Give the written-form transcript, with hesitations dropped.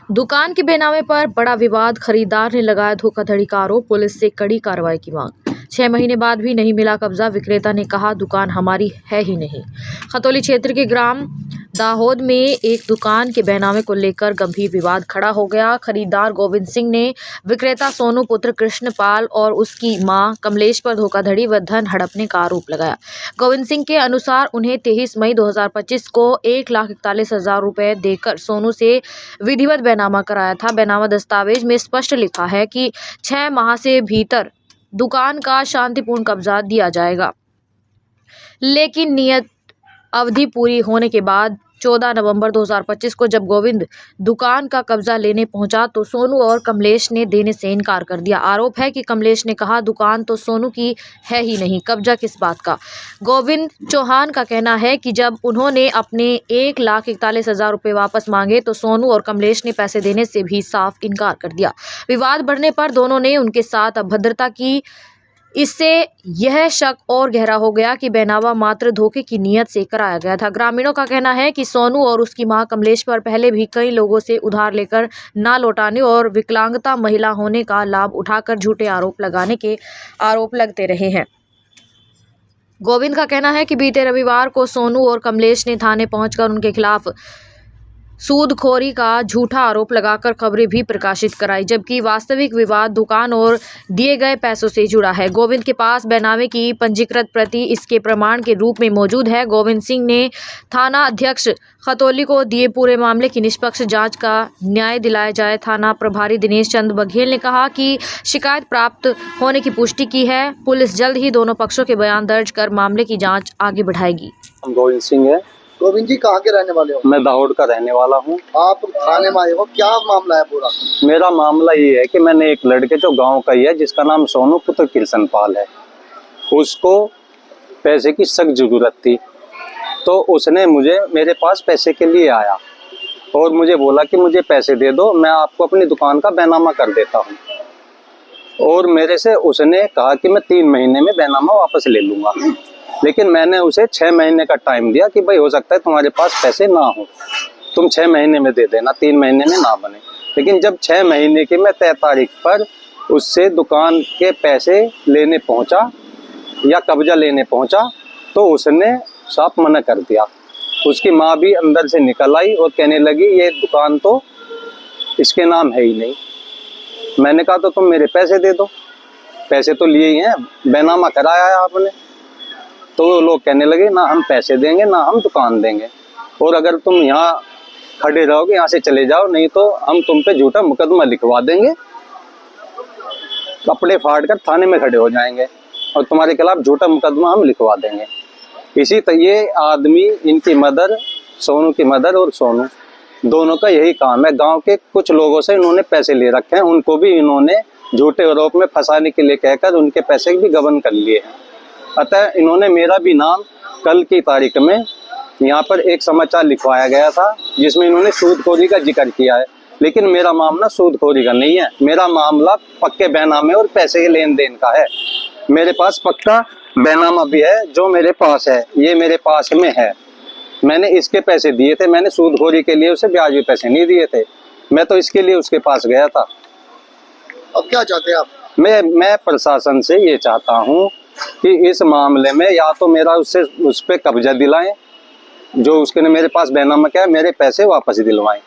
दुकान के बेनामे पर बड़ा विवाद, खरीदार ने लगाया धोखाधड़ी का आरोप, पुलिस से कड़ी कार्रवाई की मांग। 6 महीने बाद भी नहीं मिला कब्जा, विक्रेता ने कहा दुकान हमारी है ही नहीं। खतौली क्षेत्र के ग्राम दाहोद में एक दुकान के बेनामे को लेकर गंभीर विवाद खड़ा हो गया। खरीदार गोविंद सिंह ने विक्रेता सोनू पुत्र कृष्णपाल और उसकी मां कमलेश पर धोखाधड़ी व धन हड़पने का आरोप लगाया। गोविंद सिंह के अनुसार उन्हें 23 मई 2025 को 1,41,000 रुपए देकर सोनू से विधिवत बेनामा कराया था। बेनामा दस्तावेज में स्पष्ट लिखा है कि 6 माह से भीतर दुकान का शांतिपूर्ण कब्जा दिया जाएगा, लेकिन नियत अवधि पूरी होने के बाद 14 नवंबर 2025 को जब गोविंद दुकान का कब्जा लेने पहुंचा तो सोनू और कमलेश ने देने से इनकार कर दिया। आरोप है कि कमलेश ने कहा दुकान तो सोनू की है ही नहीं, कब्जा किस बात का। गोविंद चौहान का कहना है कि जब उन्होंने अपने 1,41,000 रुपये वापस मांगे तो सोनू और कमलेश ने पैसे देने से भी साफ इनकार कर दिया। विवाद बढ़ने पर दोनों ने उनके साथ अभद्रता की। इससे यह शक और गहरा हो गया कि बेनामा मात्र धोखे की नीयत से कराया गया था। ग्रामीणों का कहना है कि सोनू और उसकी मां कमलेश पर पहले भी कई लोगों से उधार लेकर ना लौटाने और विकलांगता महिला होने का लाभ उठाकर झूठे आरोप लगाने के आरोप लगते रहे हैं। गोविंद का कहना है कि बीते रविवार को सोनू और कमलेश ने थाने पहुंचकर उनके खिलाफ सूदखोरी का झूठा आरोप लगाकर खबरें भी प्रकाशित कराई, जबकि वास्तविक विवाद दुकान और दिए गए पैसों से जुड़ा है। गोविंद के पास बेनामे की पंजीकृत प्रति इसके प्रमाण के रूप में मौजूद है। गोविंद सिंह ने थाना अध्यक्ष खतौली को दिए पूरे मामले की निष्पक्ष जांच का न्याय दिलाया जाए। थाना प्रभारी दिनेश चंद बघेल ने कहा कि शिकायत प्राप्त होने की पुष्टि की है। पुलिस जल्द ही दोनों पक्षों के बयान दर्ज कर मामले की जाँच आगे बढ़ाएगी। गोविंद सिंह है। गोविंद जी कहाँ के रहने वाले हो? मैं दाहोद का रहने वाला हूँ। आप थाने में आए हो, क्या मामला है पूरा? मेरा मामला ये है कि मैंने एक लड़के जो गांव का ही है जिसका नाम सोनू पुत्र कृष्णपाल है, उसको पैसे की सख्त जरूरत थी, तो उसने मुझे मेरे पास पैसे के लिए आया और मुझे बोला कि मुझे पैसे दे दो, मैं आपको अपनी दुकान का बेनामा कर देता हूँ। और मेरे से उसने कहा कि मैं 3 महीने में बेनामा वापस ले लूंगा, लेकिन मैंने उसे 6 महीने का टाइम दिया कि भाई हो सकता है तुम्हारे पास पैसे ना हो, तुम 6 महीने में दे देना, 3 महीने में ना बने। लेकिन जब 6 महीने की मैं तय तारीख पर उससे दुकान के पैसे लेने पहुंचा या कब्जा लेने पहुंचा तो उसने साफ मना कर दिया। उसकी माँ भी अंदर से निकल आई और कहने लगी ये दुकान तो इसके नाम है ही नहीं। मैंने कहा तो तुम मेरे पैसे दे दो, पैसे तो लिए ही हैं, बेनामा कराया है आपने। तो वो लोग कहने लगे ना हम पैसे देंगे ना हम दुकान देंगे, और अगर तुम यहाँ खड़े रहोगे यहाँ से चले जाओ, नहीं तो हम तुम पे झूठा मुकदमा लिखवा देंगे, कपड़े फाड़ कर थाने में खड़े हो जाएंगे और तुम्हारे खिलाफ झूठा मुकदमा हम लिखवा देंगे। इसी तरह ये आदमी, इनकी मदर, सोनू की मदर और सोनू दोनों का यही काम है। गांव के कुछ लोगों से इन्होंने पैसे ले रखे हैं, उनको भी इन्होंने झूठे आरोप में फंसाने के लिए कहकर उनके पैसे भी गबन कर लिए हैं। अतः इन्होंने मेरा भी नाम कल की तारीख में यहाँ पर एक समाचार लिखवाया गया था जिसमें इन्होंने सूदखोरी का जिक्र किया है, लेकिन मेरा मामला सूदखोरी का नहीं है। मेरा मामला पक्के बेनामे और पैसे के लेन देन का है। मेरे पास पक्का बेनामा भी है जो मेरे पास है, ये मेरे पास में है। मैंने इसके पैसे दिए थे, मैंने सूदखोरी के लिए उसे ब्याज भी पैसे नहीं दिए थे, मैं तो इसके लिए उसके पास गया था। अब क्या चाहते हैं आप? मैं प्रशासन से ये चाहता हूँ कि इस मामले में या तो मेरा उस पर कब्जा दिलाएं, जो उसके ने मेरे पास बेनामा किया, मेरे पैसे वापस दिलवाएं।